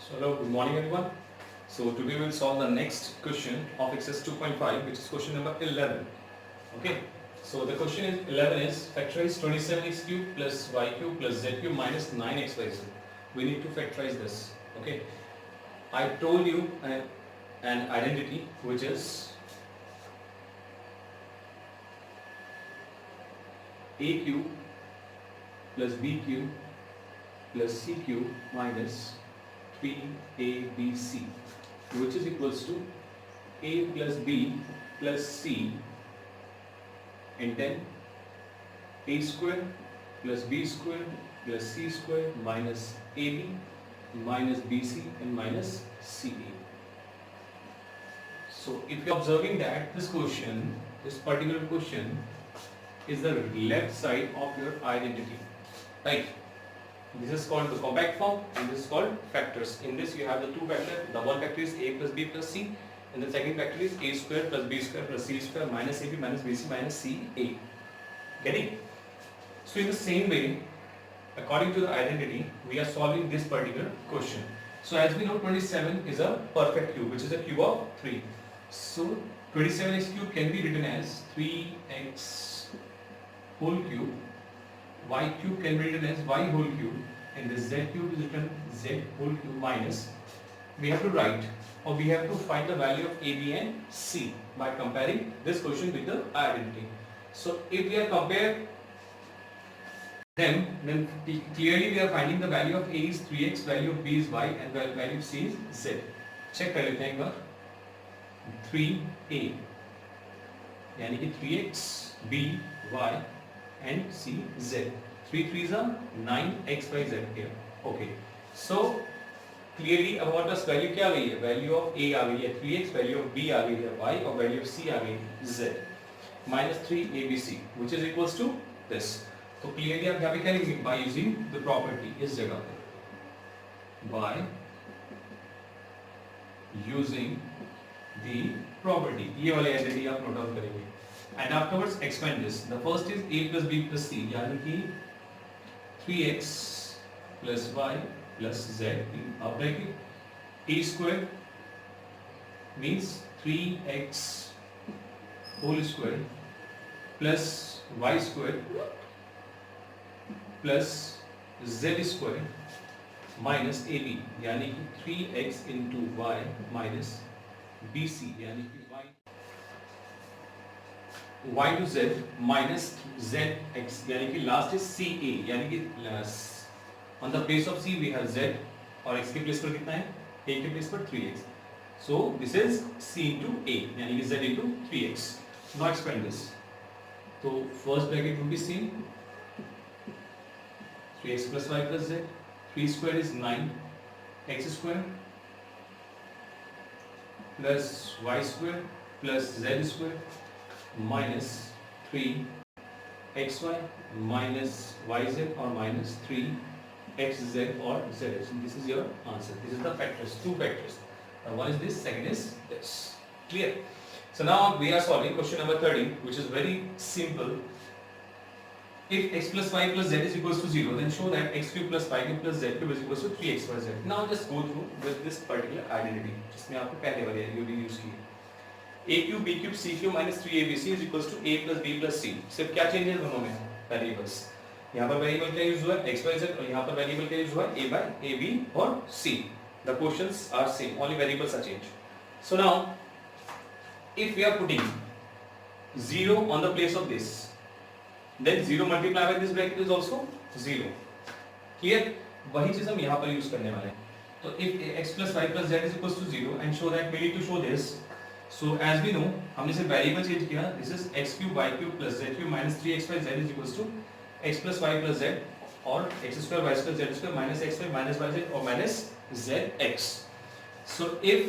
So hello, good morning everyone. So today we will solve the next question of exercise 2.5, which is question number 11. Okay. So the question is 11 is factorize 27x cube plus y cube plus z cube minus 9xyz. We need to factorize this. Okay. I told you an identity which is a cube plus b cube plus c cube minus 3abc, which is equals to a plus b plus c and then a square plus b square plus c square minus ab minus bc and minus ca. So if you are observing that this particular question is the left side of your identity, right? This is called the compact form and this is called factors. In this you have the two factors. The one factor is a plus b plus c and the second factor is a square plus b square plus c square minus ab minus bc minus ca. Getting? So in the same way, according to the identity, we are solving this particular question. So as we know, 27 is a perfect cube, which is a cube of 3. So 27x cube can be written as 3x whole cube, y cube can be written as y whole cube, and the z cube is written z whole cube minus, we have to write or we have to find the value of a, b and c by comparing this question with the identity. So if we are compare them, then clearly we are finding the value of a is 3x, value of b is y and value of c is z. Check कर लेते हैं एक बार. 3a यानी कि 3x, b, y and c, z. 3 3s are 9, x, y, z here. Okay. So clearly अब हमारे पास value क्या आ गई है? वैल्यू ऑफ a आ गई है 3x, वैल्यू ऑफ b आ गई है y और वैल्यू ऑफ c आ गई है z. Minus 3abc, which is equals to this. तो clearly आप यहाँ पे क्या लिखेंगे? By using the property इस जगह पर. By using the property, ये वाले identity आप नोट डाउन करेंगे. And afterwards expand this. The first is a plus b plus c, यानी कि 3x plus y plus z. आप bracket a square means 3x whole square plus y square plus z square minus ab, यानी कि 3x into y minus bc, यानी कि y to z minus zx, यानी कि last is ca, यानी कि on the place of c we have z और x के प्लेस पर कितना है? a के प्लेस पर 3x. So this is c into a, यानी कि z into 3x. Now expand this. So first bracket will be c, 3x plus y plus z. 3 square is 9, x square plus y square plus z square minus 3xy minus yz or minus 3xz or zx. This is your answer. This is the factors, two factors. One is this, second is this. Clear? So now we are solving question number 13, which is very simple. If x plus y plus z is equals to 0, then show that x cube plus y cube plus z cube is equals to 3x plus z. Now just go through with this particular identity, जिसमें आपको पहले वाली identity use की. a cube b cube c cube minus 3abc is equals to a plus b plus c. सिर्फ क्या change है दोनों में? Variables. यहाँ पर variable क्या use हुआ है? x y z और यहाँ पर variable क्या use हुआ है? a by a b और c. The quotients are same, only variables are changed. So now, if we are putting 0 on the place of this, then 0 multiplied by this bracket is also 0. Clear? वही चीज हम यहाँ पर use करने वाले हैं. तो if x plus y plus z is equals to 0 and show that we need to show this. So as we know, हमने सिर्फ variable change किया. This is x cube y cube plus z cube minus 3xy z is equals to x plus y plus z or x square y square z square minus xy minus yz or minus zx. So if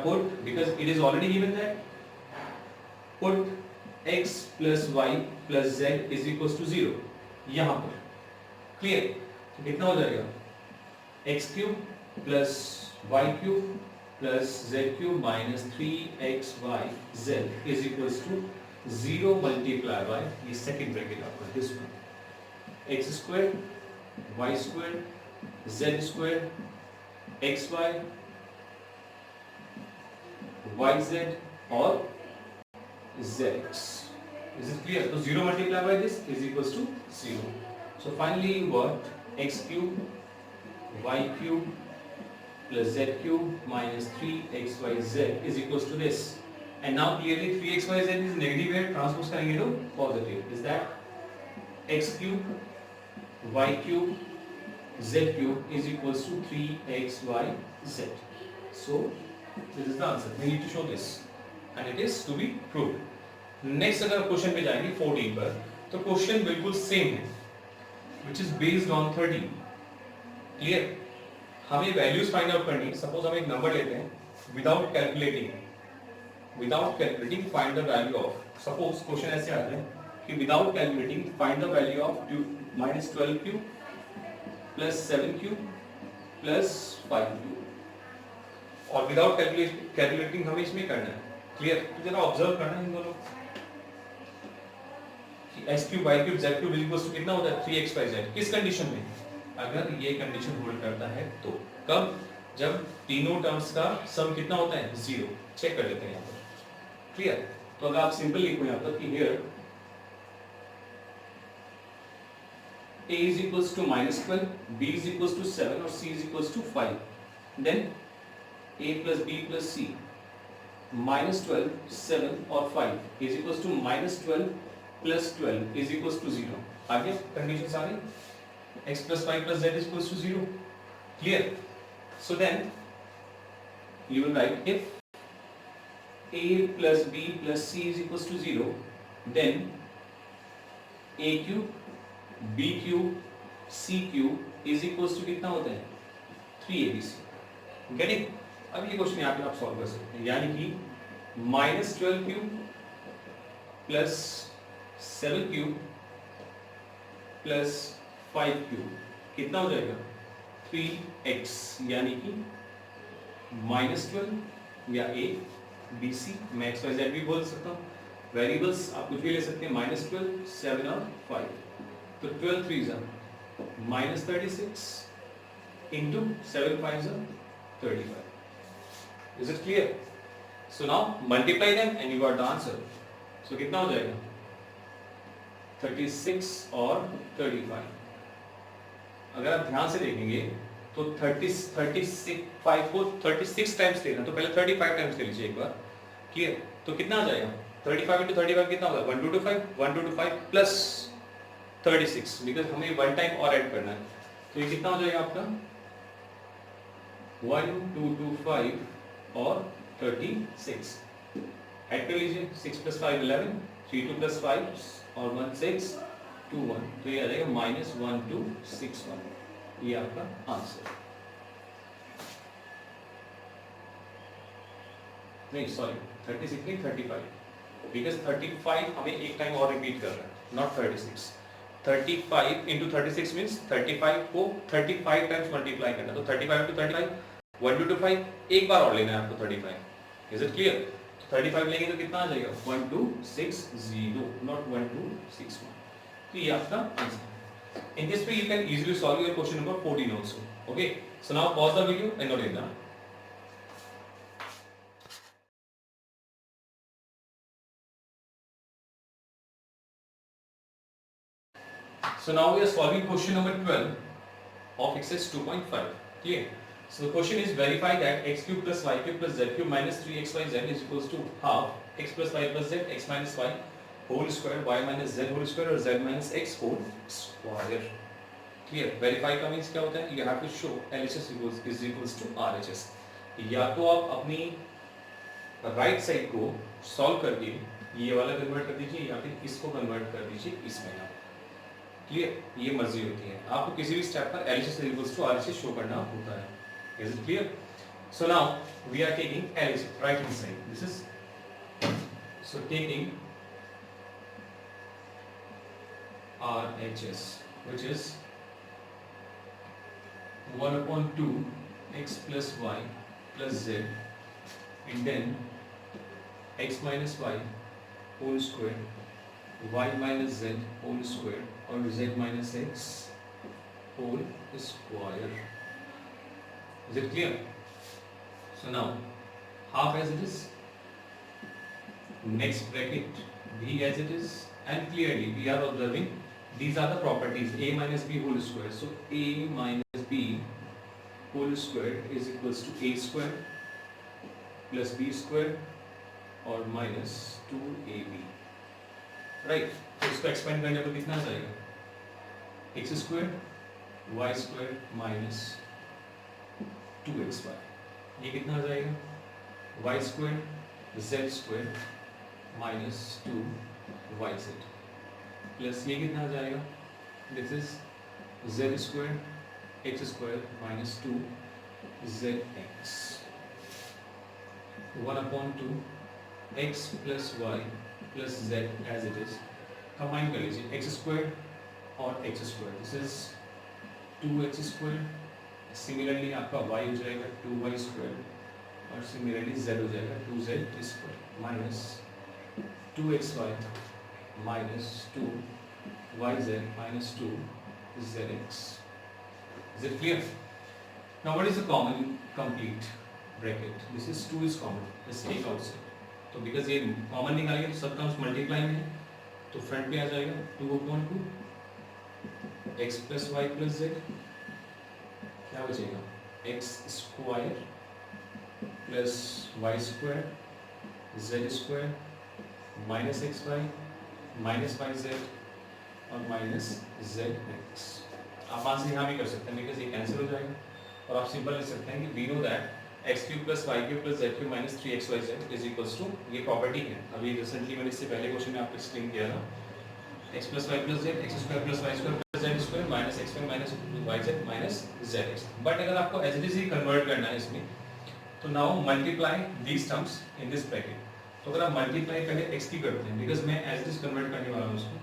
put, because it is already given that, put x plus y plus z is equals to 0 यहाँ पर. Clear? तो कितना हो जाएगा? x cube plus y cube plus z cube minus 3xyz is equals to 0 multiplied by ये second bracket आपका, this one, x square y square z square xy, yz or zx. Is it clear? So 0 multiplied by this is equals to 0. So finally you got x cube y cube plus z cube minus 3xyz is equals to this. And now clearly 3xyz is negative here, transpose करेंगे तो positive. Is that x cube y cube z cube is equals to 3xyz. So this is the answer. We need to show this and it is to be proved. Next अगर question पे जाएंगे 14 पर, तो question बिल्कुल same है, which is based on 13. Clear? हमें values find out करनी है. सपोज हम एक नंबर लेते हैं, without calculating find the value of. Suppose question ऐसे आता है कि without calculating find the value of -12 cube plus 7 cube plus 5 cube. और विदाउट कैलकुलेटिंग हमें इसमें करना है. क्लियर? तो जरा ऑब्जर्व करना है इन दोनों. x cube y cube z cube equals to कितना होता है 3xyz. किस कंडीशन में? अगर ये कंडीशन होल्ड करता है तो. कब? जब तीनों टर्म्स का सम कितना होता है 0. चेक कर लेते हैं यहाँ पर. क्लियर? तो अगर आप सिंपल लिखो यहाँ पर कि here a is equals to -12, b is equals to 7 और c is equals to 5, then a plus b plus c -12, 7 और 5 is equals to -12 plus 12 is equals to 0. आगे कंडीशन सारी x plus 5 plus z is equals to 0. Clear? So then you will write if a plus b plus c is equals to 0, then a cube b cube c cube is equals to कितना होता है 3abc. Getting? अब ये question यहाँ पे आप solve कर सकते हैं. यानी कि -12 cube plus 7 cube plus 5 cube कितना हो जाएगा 3x. यानी कि -12 या a b c, मैं x y z भी बोल सकता हूँ. वेरिएबल्स आप कुछ भी ले सकते हैं. -12, 7 और 5. तो 12 3s are -36 into 7 5s are 35. Is it clear? So now multiply them and you got the answer. So कितना हो जाएगा 36 और 35. अगर आप ध्यान से देखेंगे तो 35 को 36 टाइम्स लेना, तो पहले 35 टाइम्स ले लीजिए एक बार. क्लियर? तो कितना आ जाएगा 35 into 35 कितना होगा 1225 प्लस 36, बिकॉज हमें वन टाइम और ऐड करना है. तो ये कितना हो जाएगा आपका 1225 और 36. ऐड कर लीजिए. 6 plus 5 11, 3 2 plus 5 और 1 6 2 1. तो ये आ जाएगा -1261. ये आपका आंसर. नहीं सॉरी 36 नहीं 35, बिकॉज 35 हमें एक टाइम और रिपीट कर रहा है, नॉट 36. 35 into 36 मीन्स 35 को 35 टाइम्स मल्टीप्लाई करना. तो 35 into 35 1225 एक बार और लेना है आपको 35. Is it clear? तो 35 लेंगे तो कितना आ जाएगा 1260, नॉट 1261. तो ये आपका answer. In this way you can easily solve your question number 14 also. Okay, so now pause the video and note it down. So now we are solving question number 12 of exercise 2.5. Clear? So the question is verify that x cube plus y cube plus z cube minus 3xyz is equals to half x plus y plus z x minus y whole square y minus z whole square और z minus x whole square. Clear? Verify का means क्या होता है? You have to show LHS is equals to RHS. या तो आप अपनी right side को सॉल्व करके ये वाला कन्वर्ट कर दीजिए या फिर इसको कन्वर्ट कर दीजिए इसमें. क्लियर? ये मर्जी होती है. आपको किसी भी स्टेप पर LHS equals to RHS show करना होता है. Is it clear? So now we are taking LHS right hand side. This is so taking RHS, which is 1/2 x plus y plus z, and then x minus y whole square, y minus z whole square और z minus x whole square. Is it clear? So now half as it is, next bracket b as it is, and clearly we are observing these are the properties a minus b whole square. So a minus b whole square is equals to a square plus b square और minus 2ab, right? तो इसको expand करने पर कितना आ जाएगा, x square y square minus 2xy, ये कितना आ जाएगा, y square z square minus 2yz plus ये कितना आ जाएगा, this is z square x square minus 2zx 1/2 x plus y plus z as it is, combine कर लीजिए एक्स स्क्वायर और x square, this is 2x square, similarly आपका y हो जाएगा 2y स्क्वायर और सिमिलरली z हो जाएगा 2z square minus 2xy minus 2yz minus 2zx. Is it clear? Now what is the common complete bracket? This is 2 is common, let's take outside. तो because ये common निकालेंगे तो सब terms multiply में है, तो फ्रंट पे आ जाएगा 2/2 x plus y plus z, क्या बचेगा x square plus y square z square minus x y minus y z और माइनस जेड एक्स. आप आंसर यहाँ भी कर सकते हैं बिकॉज ये कैंसिल हो जाएगा, और आप सिंपल लिख सकते हैं कि we know that x cube plus y cube plus z cube minus 3xyz is equals to, ये प्रॉपर्टी है, अभी रिसेंटली मैंने इससे पहले क्वेश्चन में आपको एक्सप्लेन किया था, x plus y plus z x square plus y square plus z square minus x square minus y z minus z x. But अगर आपको एज इट इज ही कन्वर्ट करना है इसमें, तो now multiply these terms in this bracket. तो अगर आप मल्टीप्लाई पहले एक्स की करते हैं, बिकॉज मैं एज इट इज कन्वर्ट करने वाला हूँ उसको,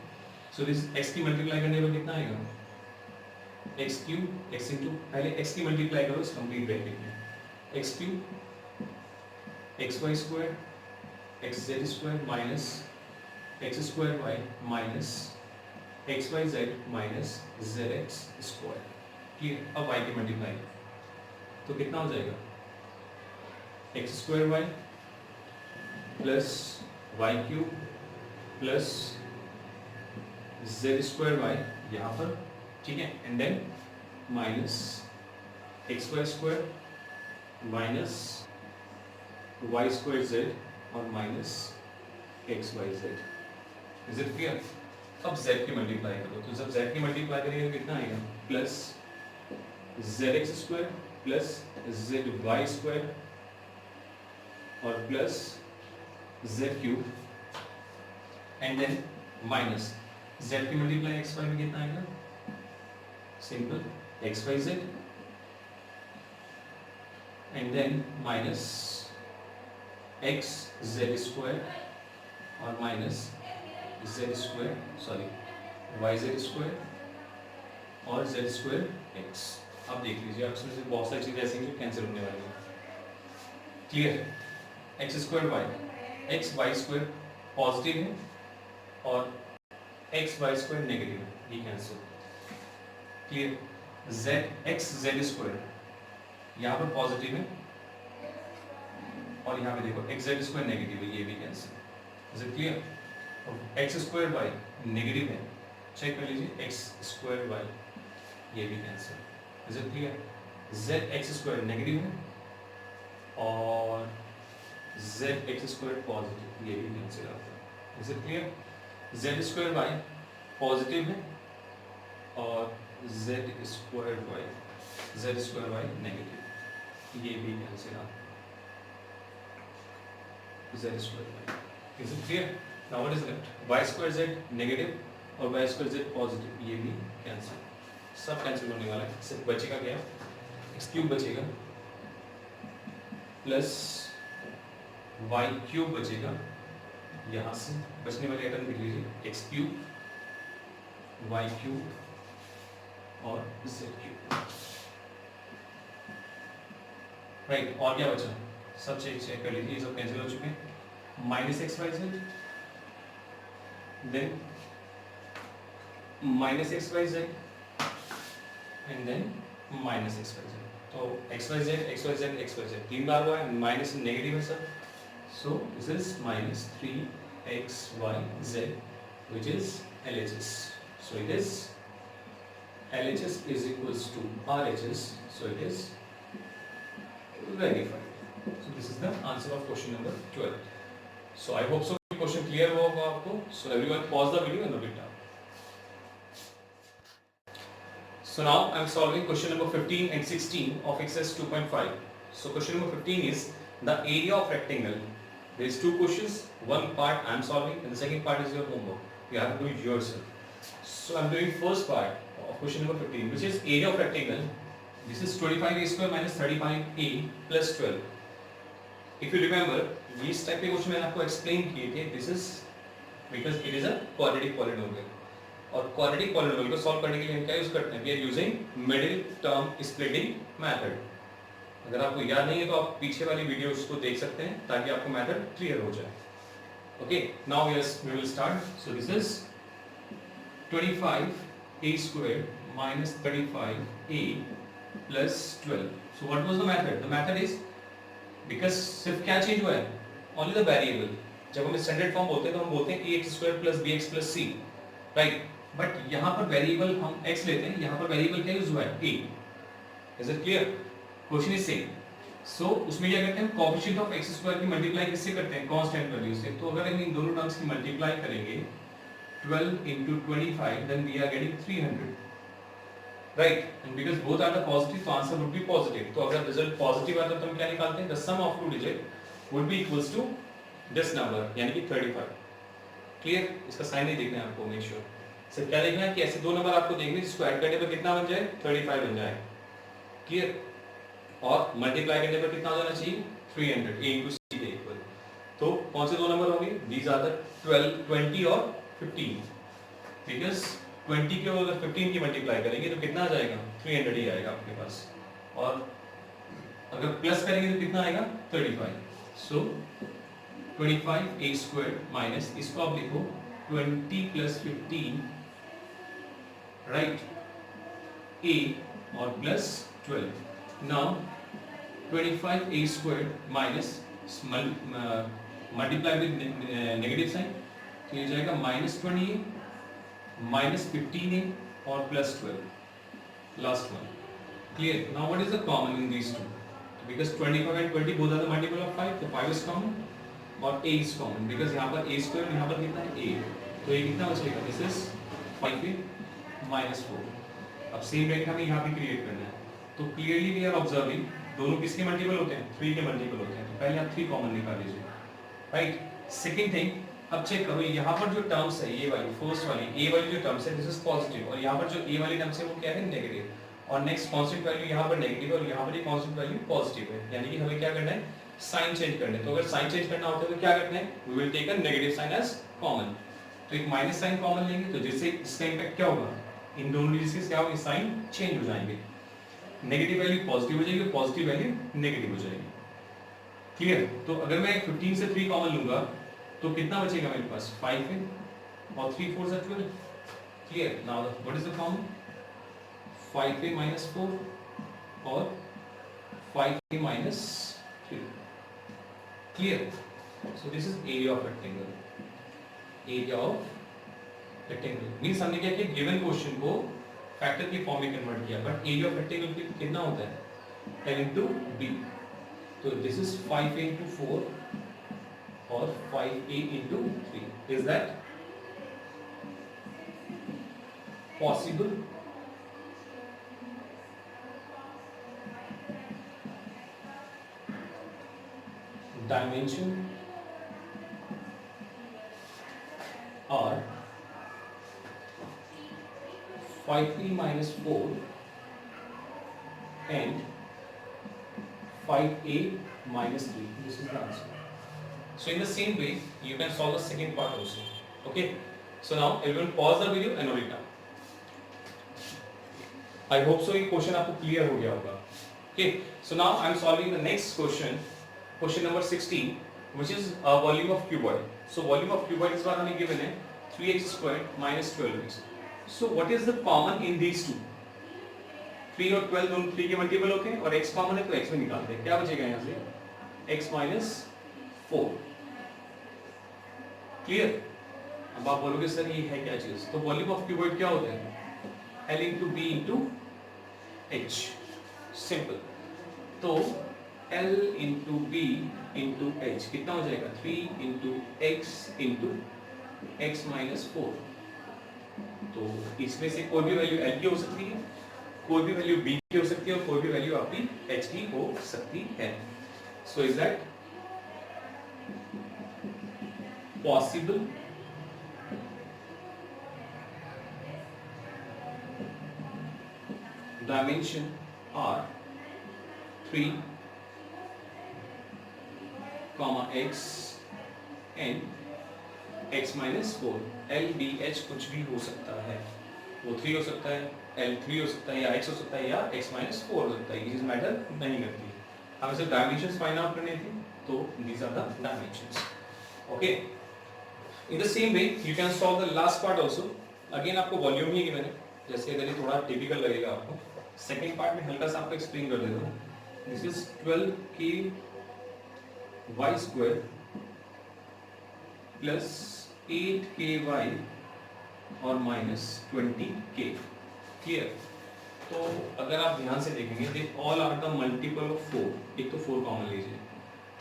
सो दिस एक्स की मल्टीप्लाई करने पर कितना आएगा, एक्स क्यूब एक्स इंटू, पहले एक्स की मल्टीप्लाई करो इस कंप्लीट ब्रैकेट में, x cube x y square x z square minus x square y minus x y z minus z x square. Clear? अब वाई की मल्टीप्लाई तो कितना हो जाएगा, x square y plus y cube plus z square y यहाँ पर, ठीक है, and then minus x y square minus y square z और minus x y z. Is it clear? अब z की मल्टीप्लाई करो, तो जब z की मल्टीप्लाई करेंगे तो कितना आएगा, plus z x square plus z y square और plus z cube and then minus z की मल्टीप्लाई एक्स वाई में कितना आएगा, simple x y z and then minus x z square और minus z square sorry y z square और z square x. अब देख लीजिए आप इसमें से बहुत सारी चीजें ऐसी हैं जो कैंसिल होने वाली हैं. Clear? X square y x y square positive है और एक्स वाई स्क्वायर नेगेटिव है, ये cancel. Clear? Z x z square यहाँ पर पॉजिटिव है और यहाँ पे देखो एक्स जेड स्क्वायर नेगेटिव है, ये भी cancel. Is it clear? X square y negative है, चेक कर लीजिए एक्स स्क्वायर वाई, ये भी cancel. Is it clear? Z x square negative है और जेड एक्स स्क्वायर पॉजिटिव, ये भी कैंसिल आता है. Is it clear? Z square y positive है और जेड स्क्वायर वाई नेगेटिव, ये भी कैंसिल आता है. Z square y. Is it clear? Now what is left? Y square z negative और y square z positive, ये भी कैंसिल, सब कैंसिल होने वाला है. सिर्फ बचेगा क्या, x क्यूब बचेगा प्लस y क्यूब बचेगा, यहाँ से बचने वाले आइटम लिख लीजिए, x क्यूब y क्यूब और z क्यूब. राइट, और क्या बचा, सब चेक कर लीजिए, सब कैंसिल हो चुके हैं. Minus x y z then minus x y z and then minus x y z. तो XYZ XYZ XYZ 3 बार हुआ है, माइनस नेगेटिव है sir, so this is minus 3XYZ which is LHS. So it is LHS is equals to RHS, so it is verified. So this is the answer of question number 12. So I hope so question clear होगा आपको. So everyone pause the video and note it down. So now I am solving question number 15 and 16 of exercise 2.5. So question number 15 is the area of rectangle. There is two questions. One part I am solving and the second part is your homework. You have to do it yourself. So I am doing first part of question number 15, which is area of rectangle. This is 25a square minus 35a plus 12. If you remember, इस type के question मैंने आपको explain किए थे. This is because it is a quadratic polynomial. और quadratic polynomial को solve करने के लिए हम क्या यूज करते हैं? We are using middle term splitting method. अगर आपको याद नहीं है तो आप पीछे वाली वीडियोस को देख सकते हैं ताकि आपको मेथड क्लियर हो जाए. Okay, now yes we will start. So this is 25a squared minus 35a plus 12. So what was the method? The method is because सिर्फ क्या चेंज हुआ है? Only the variable. जब हम स्टैंडर्ड फॉर्म बोलते हैं तो हम बोलते हैं ax squared plus bx plus c, right? But यहाँ पर वेरिएबल हम x लेते हैं, यहाँ पर वेरिएबल क्या यूज हुआ है? a. Is it clear? Question is same. So उसमें क्या करते हैं? कोएफिशिएंट ऑफ x स्क्वायर की मल्टीप्लाई किससे करते हैं? कांस्टेंट वैल्यू से. तो अगर हम इन दोनों टर्म्स की मल्टीप्लाई करेंगे 12 into 25 then we are getting 300, right? And because both are the positive, so answer would be positive. तो अगर रिजल्ट पॉजिटिव आता है तो हम क्या निकालते हैं? The sum of two digit would be equals to this number, यानी कि 35. क्लियर? इसका साइन नहीं देखना है आपको, मेक श्योर. सिर्फ क्या देखना है कि ऐसे दो नंबर आपको देखने हैं जिसको ऐड करने पर कितना बन जाए? 35 बन जाए. क्लियर? और मल्टीप्लाई करने पर कितना हो जाना चाहिए? 300. a into c के इक्वल. तो कौन से दो नंबर होंगे? These are the 12, 20 और 15. बिकॉज 20 के अगर 15 की मल्टीप्लाई करेंगे तो कितना आ जाएगा? 300 ही आएगा आपके पास. और अगर प्लस करेंगे तो कितना आएगा? 35. सो 25a squared माइनस इसको आप लिखो 20 plus 15, राइट? a और plus 12. Now 25a squared minus multiply with negative sign, तो ये जाएगा माइनस 20a माइनस 15a और plus 12. Last one. Clear? Now what is the common in these two? Because 25 and 20 both are the multiple of 5, तो 5 is common और a is common. बिकॉज यहाँ पर a square, यहाँ पर कितना है? a. तो ये कितना बचेगा? This is 5a minus 4. अब सेम रेट हमें यहाँ भी क्रिएट करना है. तो क्लियरली वी आर ऑब्जर्विंग दोनों किसके मल्टीपल होते हैं? 3 के मल्टीपल होते हैं. तो पहले आप 3 कॉमन निकाल लीजिए, राइट? सेकंड थिंग, अब चेक करो यहाँ पर जो टर्म्स है ये वाली फर्स्ट वाली a वाली जो टर्म्स है दिस इज पॉजिटिव, और यहाँ पर जो a वाली टर्म्स है वो क्या है? नेगेटिव. और नेक्स्ट कांस्टेंट वैल्यू यहाँ पर नेगेटिव है और यहाँ पर ये कांस्टेंट वैल्यू पॉजिटिव है. यानी कि हमें क्या करना है? साइन चेंज करना है. तो अगर साइन चेंज करना होता है तो क्या करते हैं? We will take a negative sign as common. तो एक माइनस साइन कॉमन लेंगे तो जिससे इसका इंपैक्ट क्या होगा? इन दोनों डिजिट्स के क्या होगा? साइन चेंज हो जाएंगे. नेगेटिव वैल्यू पॉजिटिव हो जाएगी, पॉजिटिव वैल्यू नेगेटिव हो जाएगी. क्लियर? तो अगर मैं 15 से 3 कॉमन लूंगा तो कितना बचेगा मेरे पास? 5 है और 3 4 से 12. Clear? Now what is the common? 5a minus 4 और 5a minus 3. Clear? So this is area of rectangle. Area of rectangle means हमने क्या किया? गिवन क्वेश्चन को फैक्टर की फॉर्म में कन्वर्ट किया. बट एरिया ऑफ रेक्टेंगल कितना होता है? l into b. तो दिस इज 5a into 4 और 5a into 3. Is that possible? Dimension और 5a minus 4 and 5a minus 3. This is the answer. So in the same way, you can solve the second part also. Okay. So now everyone pause the video and note it down. I hope so ये question आपको clear हो गया होगा. Okay. So now I am solving the next question. Question number 16, which is volume of cuboid. So volume of cuboid इस बार हमें given है 3x squared minus 12x. So what is the common in these two? 3 और 12 दोनों 3 के multiple होते हैं और x common है तो x में निकालते हैं, क्या बचेगा यहाँ से x माइनस 4। क्लियर? अब आप बोलोगे सर ये है क्या चीज, तो वॉल्यूम ऑफ क्यूबॉइड क्या होता है L into b into h, simple. तो L into b into h कितना हो जाएगा 3 into x into x minus 4। तो इसमें से कोई भी वैल्यू L की हो सकती है, कोई भी वैल्यू B की हो सकती है और कोई भी वैल्यू आपकी H की हो सकती है। So is that possible? Dimension are 3, x and x minus 4। L B H कुछ भी हो सकता है, वो 3 हो सकता है, L 3 हो सकता है, या x हो सकता है, या x minus 4 हो सकता है, ये चीज मैटर नहीं करती। हमें सिर्फ डायमेंशंस फाइंड आउट करने थे, तो these are the dimensions। Okay, in the same way you can solve the last part also। Again आपको वॉल्यूम ही गिवन है, जैसे अगर ये थोड़ा टिपिकल लगेगा आपको, सेकेंड पार्ट में हल्का सा आपको एक्सप्लेन कर देता हूँ। This is 12k y square plus 8k y और माइनस 20k। क्लियर? तो अगर आप ध्यान से देखेंगे they all are the multiple of 4। एक तो 4 कॉमन लीजिए,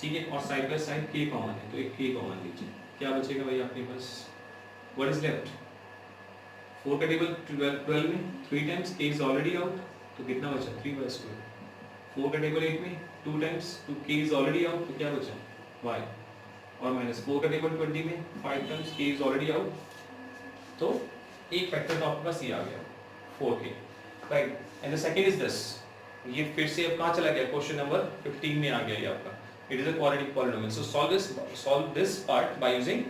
ठीक है, और side by side k common है तो एक k कॉमन लीजिए, क्या बचेगा भाई आपके पास? What is left? 4 का टेबल 12 में 3 times k is already out, तो कितना बचा 3y स्क्वायर। 4 का टेबल 8 में 2 टाइम्स तो k इज ऑलरेडी आउट, तो क्या बचा y, और माइनस 4 का टेबल 20 में 5 times k is already out, तो एक फैक्टर तो आपके पास ये आ गया 4k, right. And the second is this, ये फिर से अब कहाँ चला गया, क्वेश्चन नंबर 15 में आ गया ये आपका, it is a quadratic polynomial. So solve this part by using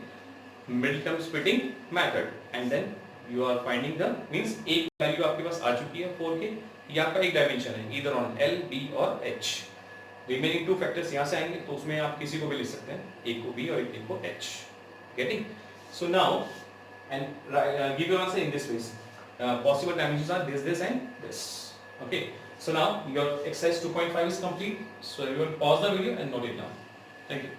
mid term splitting method, and then you are finding the means एक वैल्यू आपके पास आ चुकी है 4k, ये आपका एक डायमेंशन है, ईदर ऑन L B और H। रिमेनिंग 2 फैक्टर्स यहाँ से आएंगे, तो उसमें आप किसी को भी लिख सकते हैं, एक को B और एक को H। Getting? So now and give your answer in this ways, possible dimensions are this and this। okay, so now your exercise 2.5 is complete, so everyone pause the video and note it down। thank you।